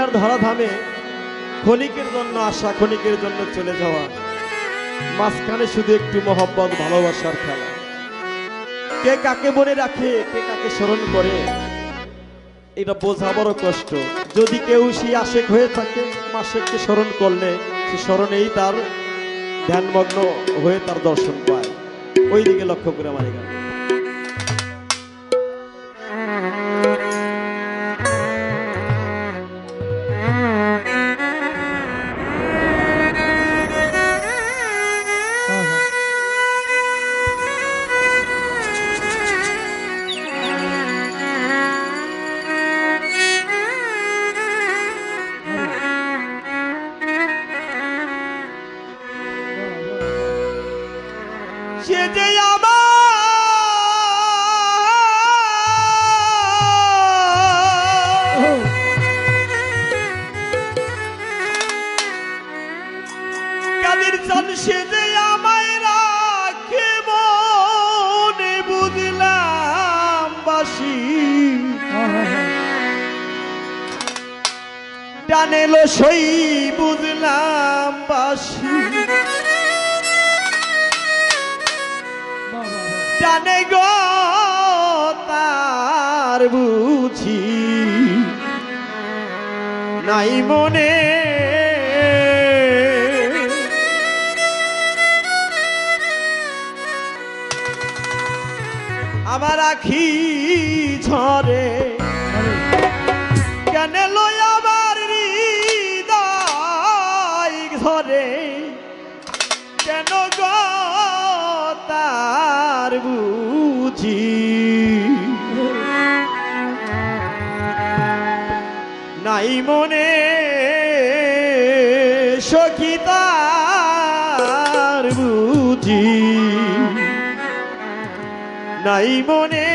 দুনিয়ার ধরাধামে ক্ষণিকের জন্য আসা, ক্ষণিকের জন্য চলে যাওয়া, মাঝখানে শুধু একটু মহব্বত ভালোবাসার খেলা। কে কাকে মনে রাখে, কে কাকে স্মরণ করে, এটা বোঝা বড় কষ্ট। যদি কেউ সেই আশেক হয়ে থাকে, মাশেককে স্মরণ করলে সে স্মরণেই তার ধ্যানমগ্ন হয়ে তার দর্শন পায়। ওই দিকে লক্ষ্য করে আমার গান। সে যে কাদের চান, সে যে আমায় রাখে মনে, বুঝলাম বাসি টানেলো সই, বুঝলাম বাসি জানে গো তার বুঝি নাই মনে। আমার আখি ঝরে কেন লয়, আমার হৃদয় ঝরে কেন গো তার বুঝি নাই মনে। সখী তার বুঝি নাই মনে।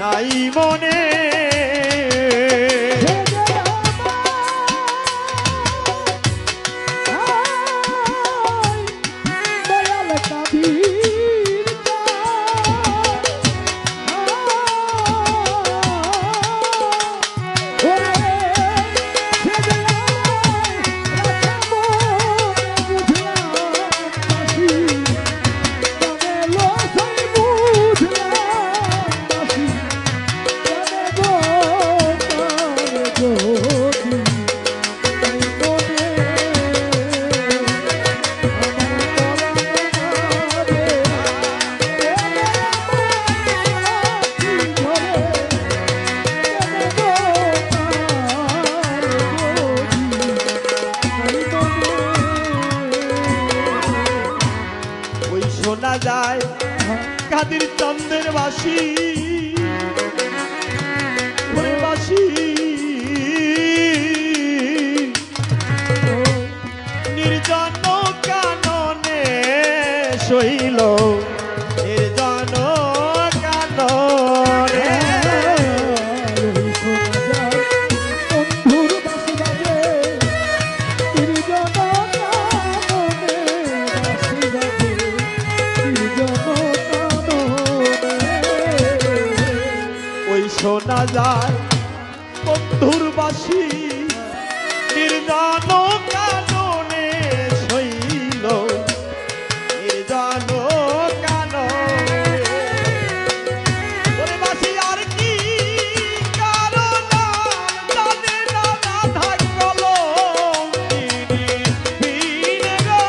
নাই মনে শোনা যায় কাদের চন্দ্রের বাসি বাসি নির্জন কাননে শৈল নির্জন কাননে শোনা যায় বন্ধুর বাসি নির্জন কাননে শৈল নির্জন কাননে। ওরে বাসি আর কি কারণ জানে না রাধা কলঙ্কিনী বিনে গো।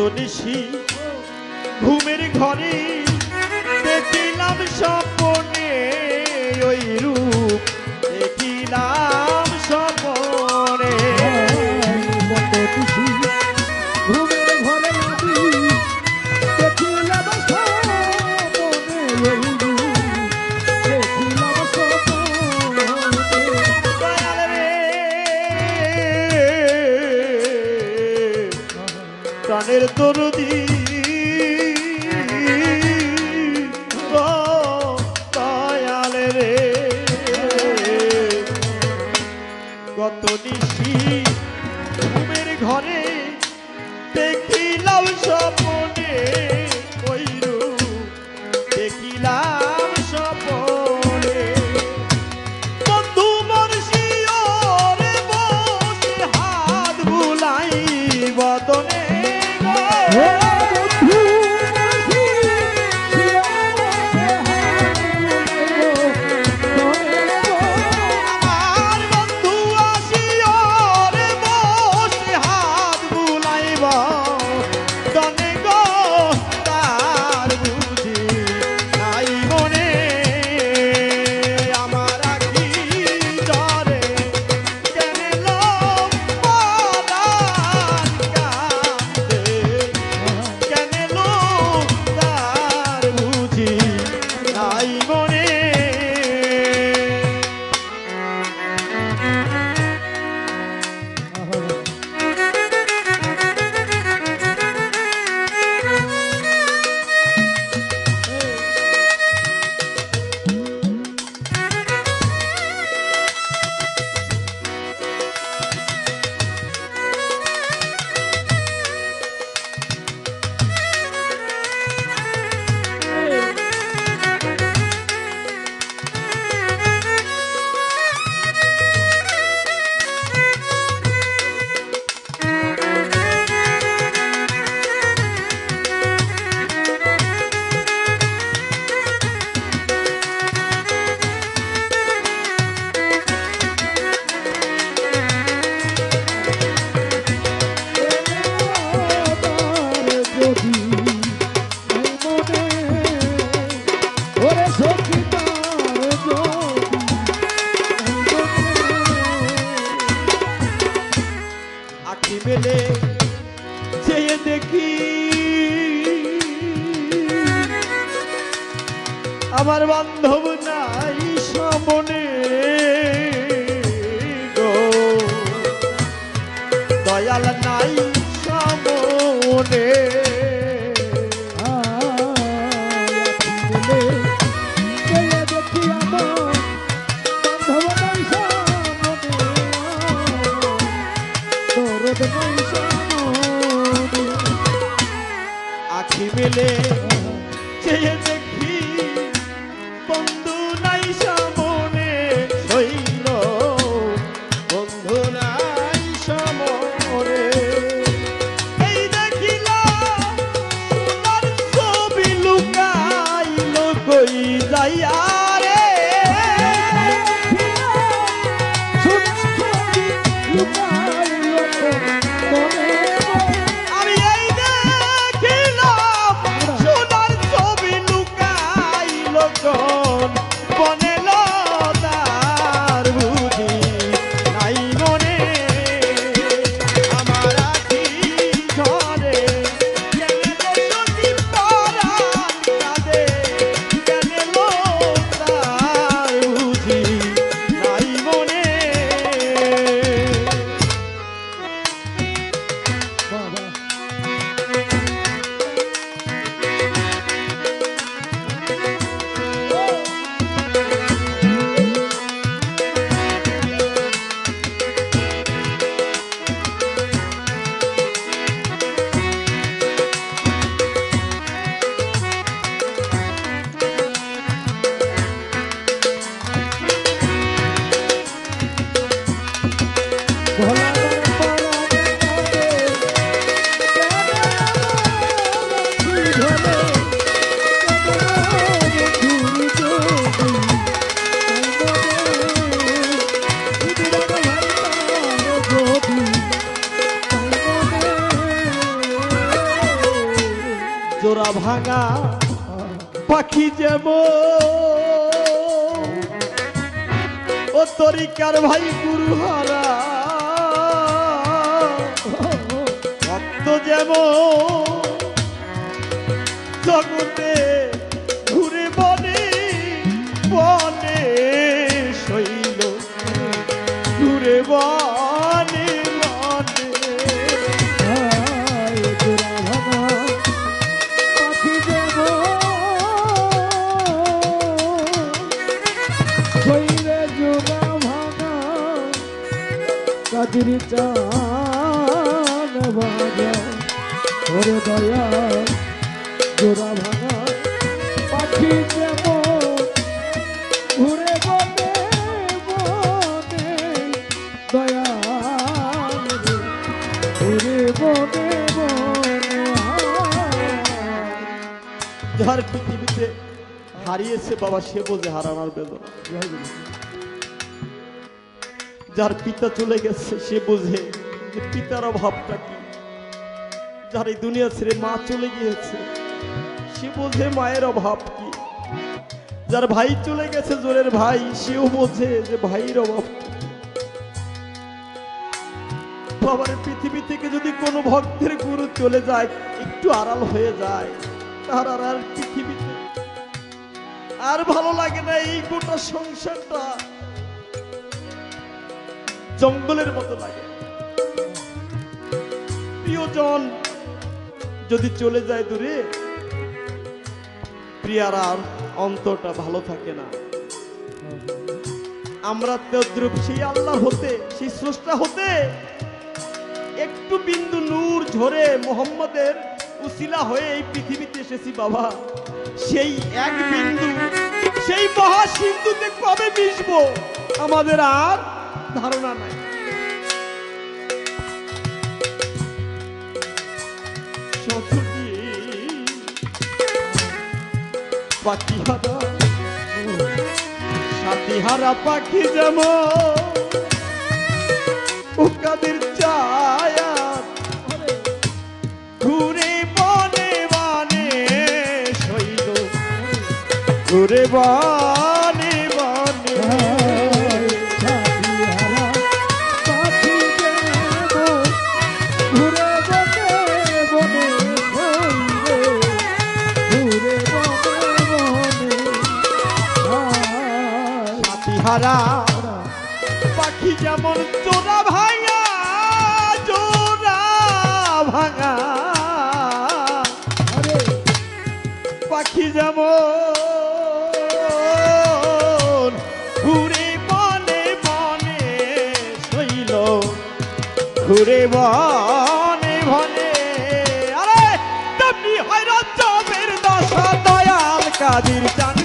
নিশি ঘুমের ঘরে দেখিলাম স্বপ্নে ওই রূপ দেখিলাম স্বপ্নে কত খুশি ঘুমের ঘরে আমি দেখিলাম স্বপ্নে ওই রূপ দেখিলাম স্বপ্নে দয়াল রে প্রাণের দরদি দয়াল রে কত নিশি ঘুমের ঘরে দেখিলাম স্বপ্নে ওই রূপ দেখিলাম স্বপ্নে বন্ধু মরশিওরে বসে হাত বুলাই বদনে গো। আমার বন্ধু আসিওরে বসে হাত বুলাইব দনে গো তার বুঝি নাই মনে আমার আখি জরে কেন লোক পদার কান্দে কেন লোক তার বুঝি নাই মনে আখি মেলে চেয়ে দেখি আমার বান্ধব নাই সামনে গো দয়াল নাই সামনে আখি মেলে চেয়ে দেখি বন্ধু নাই সামনে হইল বন্ধু নাই সামনে এই দেখিলাম সোনার ছবি লুকাইল কই যাইয়া রে আমি এই দেখিলাম সোনার ছবি লুকাইল কোন বনেল তার বুঝি নাই মনে আমার আখি ঝরে কেন সখী পরাণ কাঁদে কেন জোড়া ভাঙা পাখি যেমন ও তরিকার ভাই গুরুহারা ভক্ত যেমন জগতে ঘুরে বনে বনে শৈল ঘুরে বনে বনে হায় জোড়া ভাঙা পাখি যেমন শৈলে জোড়া ভাঙা কাজরি চান বাজা ওরে দয়া জোড়া ভাঙা পাখি যেমন ঘুরে বনে বনে দয়া ঘুরে বনে বনে যার পৃথিবীতে হারিয়েছে বাবা সে বোঝে হারানোর বেদনা যার পিতা চলে গেছে সে বোঝে যে পিতার অভাবটা কি যার এই দুনিয়া ছেড়ে মা চলে গিয়েছে সে বোঝে মায়ের অভাব কি যার ভাই চলে গেছে জোরের ভাই সেও বোঝে যে ভাইয়ের অভাব কি বাবার পৃথিবী থেকে যদি কোনো ভক্তের গুরু চলে যায় একটু আড়াল হয়ে যায় তার আর পৃথিবীতে আর ভালো লাগে না এই গোটা সংসারটা জঙ্গলের মতো লাগে প্রিয়জন যদি চলে যায় দূরে প্রিয়ার আর অন্তরটা ভালো থাকে না আমরা তদ্রুপ সেই আল্লাহ হতে সেই স্রষ্টা হতে একটু বিন্দু নূর ঝরে মোহাম্মদের উসিলা হয়ে এই পৃথিবীতে এসেছি বাবা সেই এক বিন্দু সেই মহাসিন্ধুতে কবে মিশবো আমাদের আর ধারণা নাই পাখি হারা সাথী হারা পাখি যেমন কাদের ছায়া ঘুরে বনে বনে শৈল ঘুরে বনে বনে হারা পাখি যেমন জোড়া ভাঙা জোড়া ভাঙা পাখি যেমন ঘুরে বনে বনে শৈল ঘুরে বনে বনে আরে তেমনি হয় রজবের দশা দয়াল কাদির জানবি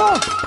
Bravo!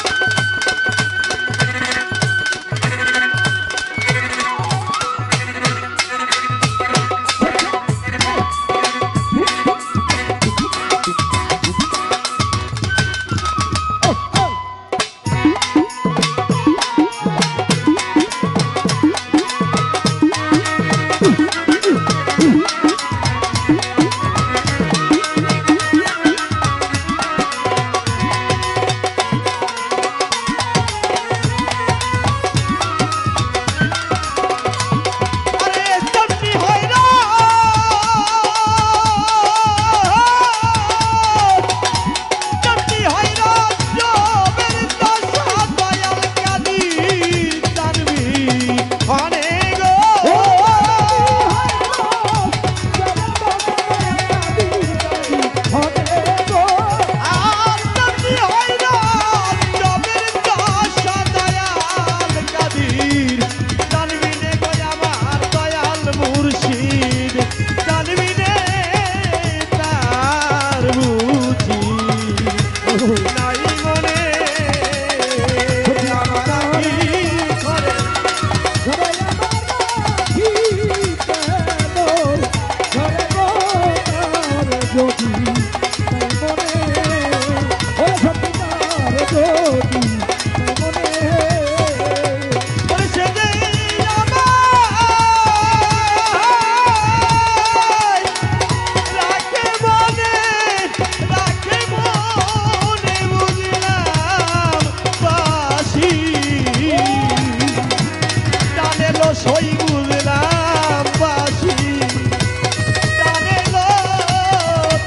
নাই মনে আমার আখি ঘরে ঘরে আমার আখি কেন ঘরে গো তার যদি নাই মনে ও সত্যিকার যদি নাই মনে ওরে সে যে আমায় রাখে মনে বুঝলাম বাসি টানেলো সই বুঝলাম বাসি টানেলো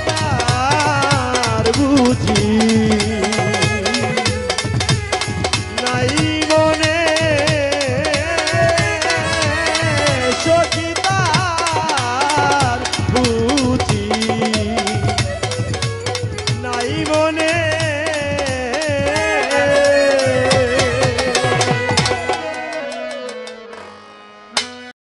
তার বুঝি